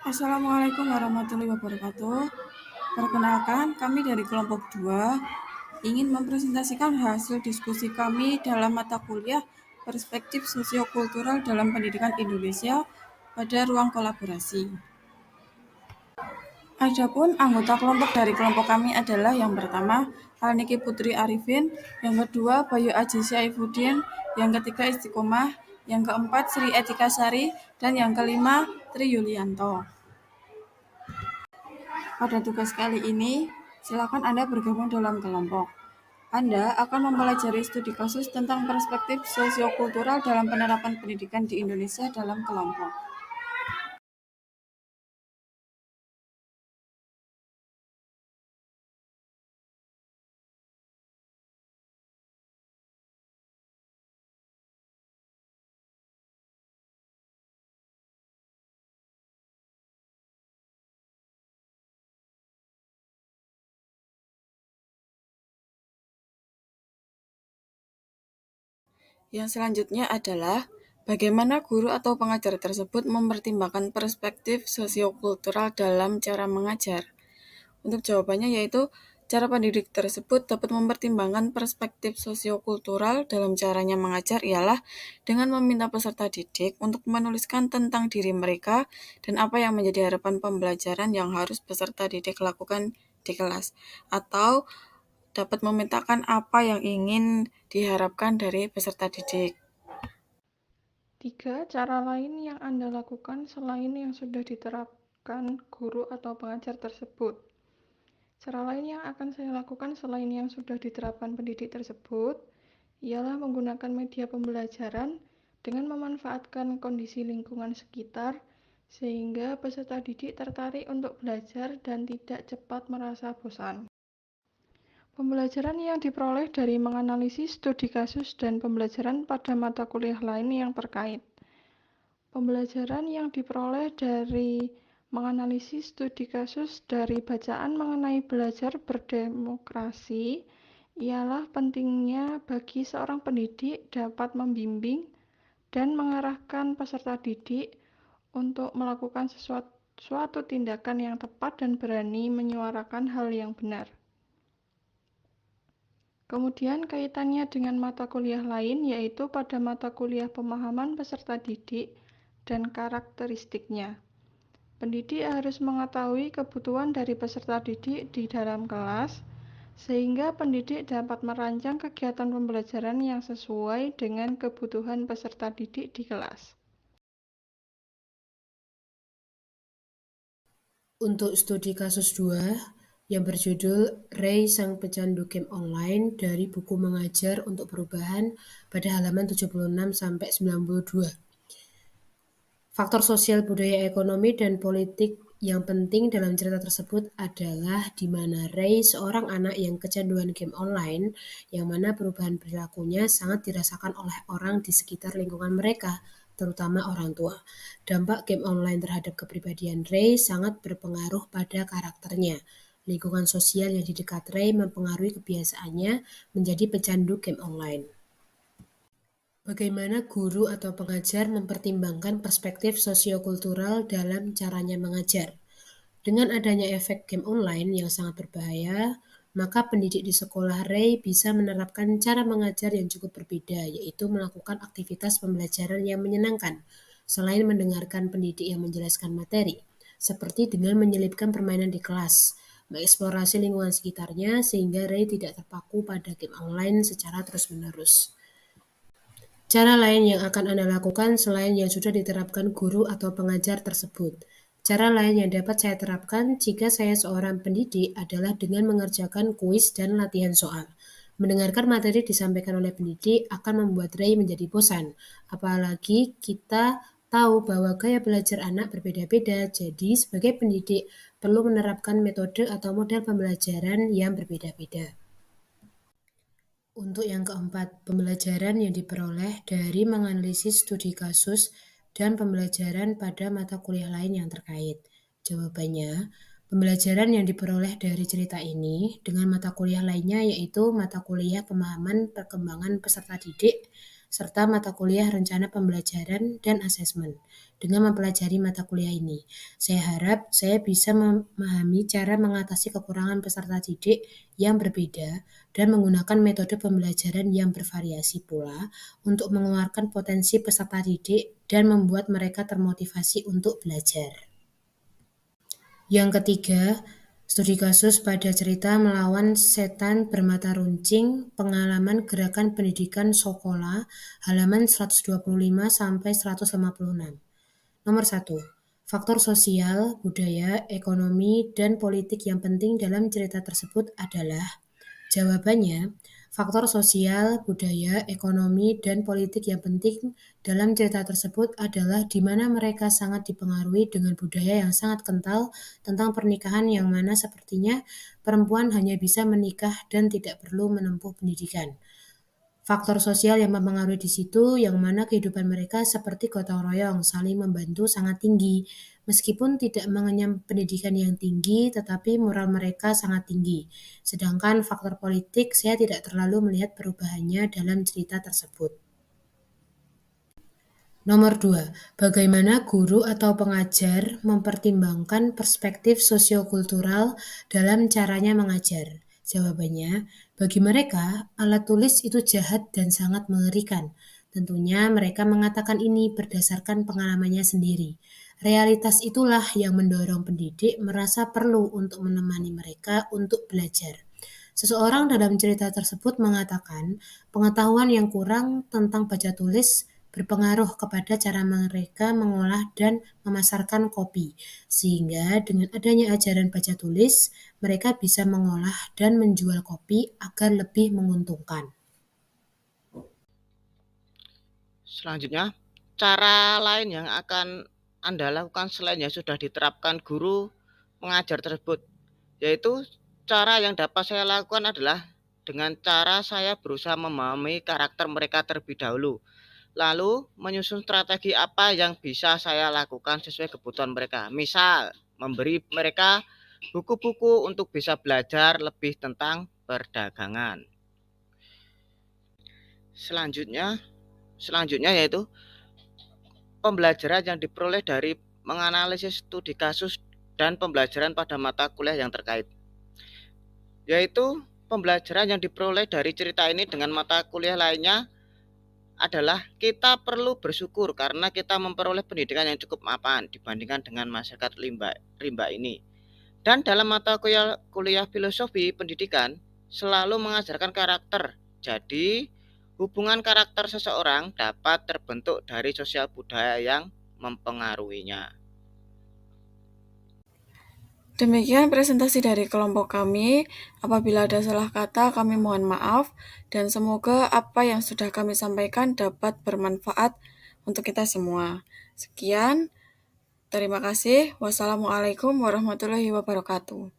Assalamualaikum warahmatullahi wabarakatuh. Perkenalkan, kami dari kelompok 2 ingin mempresentasikan hasil diskusi kami dalam mata kuliah Perspektif Sosiokultural dalam Pendidikan Indonesia pada ruang kolaborasi. Adapun anggota kelompok dari kelompok kami adalah yang pertama, Alniki Putri Arifin, yang kedua, Bayu Aji Syaifuddin, yang ketiga, Istiqomah, yang keempat, Sri Etika Sari, dan yang kelima, Tri Yulianto. Pada tugas kali ini, silakan Anda bergabung dalam kelompok. Anda akan mempelajari studi kasus tentang perspektif sosiokultural dalam penerapan pendidikan di Indonesia dalam kelompok. Yang selanjutnya adalah bagaimana guru atau pengajar tersebut mempertimbangkan perspektif sosiokultural dalam cara mengajar. Untuk jawabannya yaitu cara pendidik tersebut dapat mempertimbangkan perspektif sosiokultural dalam caranya mengajar ialah dengan meminta peserta didik untuk menuliskan tentang diri mereka dan apa yang menjadi harapan pembelajaran yang harus peserta didik lakukan di kelas, atau dapat memetakan apa yang ingin diharapkan dari peserta didik. 3. Cara lain yang Anda lakukan selain yang sudah diterapkan guru atau pengajar tersebut. Cara lain yang akan saya lakukan selain yang sudah diterapkan pendidik tersebut ialah menggunakan media pembelajaran dengan memanfaatkan kondisi lingkungan sekitar sehingga peserta didik tertarik untuk belajar dan tidak cepat merasa bosan. Pembelajaran yang diperoleh dari menganalisis studi kasus dan pembelajaran pada mata kuliah lain yang terkait. Pembelajaran yang diperoleh dari menganalisis studi kasus dari bacaan mengenai belajar berdemokrasi ialah pentingnya bagi seorang pendidik dapat membimbing dan mengarahkan peserta didik untuk melakukan suatu tindakan yang tepat dan berani menyuarakan hal yang benar. Kemudian kaitannya dengan mata kuliah lain yaitu pada mata kuliah pemahaman peserta didik dan karakteristiknya. Pendidik harus mengetahui kebutuhan dari peserta didik di dalam kelas, sehingga pendidik dapat merancang kegiatan pembelajaran yang sesuai dengan kebutuhan peserta didik di kelas. Untuk studi kasus 2 yang berjudul Ray Sang Pecandu Game Online dari buku Mengajar untuk Perubahan pada halaman 76-92. Faktor sosial, budaya, ekonomi, dan politik yang penting dalam cerita tersebut adalah di mana Ray seorang anak yang kecanduan game online, yang mana perubahan perilakunya sangat dirasakan oleh orang di sekitar lingkungan mereka, terutama orang tua. Dampak game online terhadap kepribadian Ray sangat berpengaruh pada karakternya. Lingkungan sosial yang di dekat Ray mempengaruhi kebiasaannya menjadi pecandu game online. Bagaimana guru atau pengajar mempertimbangkan perspektif sosiokultural dalam caranya mengajar? Dengan adanya efek game online yang sangat berbahaya, maka pendidik di sekolah Ray bisa menerapkan cara mengajar yang cukup berbeda, yaitu melakukan aktivitas pembelajaran yang menyenangkan, selain mendengarkan pendidik yang menjelaskan materi, seperti dengan menyelipkan permainan di kelas, mengeksplorasi lingkungan sekitarnya sehingga Ray tidak terpaku pada game online secara terus-menerus. Cara lain yang akan Anda lakukan selain yang sudah diterapkan guru atau pengajar tersebut. Cara lain yang dapat saya terapkan jika saya seorang pendidik adalah dengan mengerjakan kuis dan latihan soal. Mendengarkan materi disampaikan oleh pendidik akan membuat Ray menjadi bosan. Apalagi kita tahu bahwa gaya belajar anak berbeda-beda, jadi sebagai pendidik perlu menerapkan metode atau model pembelajaran yang berbeda-beda. Untuk yang keempat, pembelajaran yang diperoleh dari menganalisis studi kasus dan pembelajaran pada mata kuliah lain yang terkait. Jawabannya, pembelajaran yang diperoleh dari cerita ini dengan mata kuliah lainnya yaitu mata kuliah pemahaman perkembangan peserta didik serta mata kuliah rencana pembelajaran dan asesmen. Dengan mempelajari mata kuliah ini, saya harap saya bisa memahami cara mengatasi kekurangan peserta didik yang berbeda dan menggunakan metode pembelajaran yang bervariasi pula untuk mengeluarkan potensi peserta didik dan membuat mereka termotivasi untuk belajar. Yang ketiga, studi kasus pada cerita melawan setan bermata runcing, pengalaman gerakan pendidikan Sokola, halaman 125-156. Nomor 1. Faktor sosial, budaya, ekonomi, dan politik yang penting dalam cerita tersebut adalah. Jawabannya, faktor sosial, budaya, ekonomi, dan politik yang penting dalam cerita tersebut adalah di mana mereka sangat dipengaruhi dengan budaya yang sangat kental tentang pernikahan yang mana sepertinya perempuan hanya bisa menikah dan tidak perlu menempuh pendidikan. Faktor sosial yang mempengaruhi di situ yang mana kehidupan mereka seperti gotong royong, saling membantu sangat tinggi. Meskipun tidak mengenyam pendidikan yang tinggi, tetapi moral mereka sangat tinggi. Sedangkan faktor politik saya tidak terlalu melihat perubahannya dalam cerita tersebut. Nomor 2. Bagaimana guru atau pengajar mempertimbangkan perspektif sosiokultural dalam caranya mengajar? Jawabannya, bagi mereka, alat tulis itu jahat dan sangat mengerikan. Tentunya mereka mengatakan ini berdasarkan pengalamannya sendiri. Realitas itulah yang mendorong pendidik merasa perlu untuk menemani mereka untuk belajar. Seseorang dalam cerita tersebut mengatakan pengetahuan yang kurang tentang baca tulis berpengaruh kepada cara mereka mengolah dan memasarkan kopi, sehingga dengan adanya ajaran baca tulis, mereka bisa mengolah dan menjual kopi agar lebih menguntungkan. Selanjutnya, cara lain yang akan Anda lakukan selain yang sudah diterapkan guru pengajar tersebut, yaitu cara yang dapat saya lakukan adalah dengan cara saya berusaha memahami karakter mereka terlebih dahulu, lalu menyusun strategi apa yang bisa saya lakukan sesuai kebutuhan mereka. Misal, memberi mereka buku-buku untuk bisa belajar lebih tentang perdagangan. Selanjutnya yaitu pembelajaran yang diperoleh dari menganalisis studi kasus dan pembelajaran pada mata kuliah yang terkait. Yaitu pembelajaran yang diperoleh dari cerita ini dengan mata kuliah lainnya adalah kita perlu bersyukur karena kita memperoleh pendidikan yang cukup mapan dibandingkan dengan masyarakat rimba ini. Dan dalam mata kuliah filosofi pendidikan selalu mengajarkan karakter. Jadi, hubungan karakter seseorang dapat terbentuk dari sosial budaya yang mempengaruhinya. Demikian presentasi dari kelompok kami. Apabila ada salah kata, kami mohon maaf. Dan semoga apa yang sudah kami sampaikan dapat bermanfaat untuk kita semua. Sekian, terima kasih. Wassalamualaikum warahmatullahi wabarakatuh.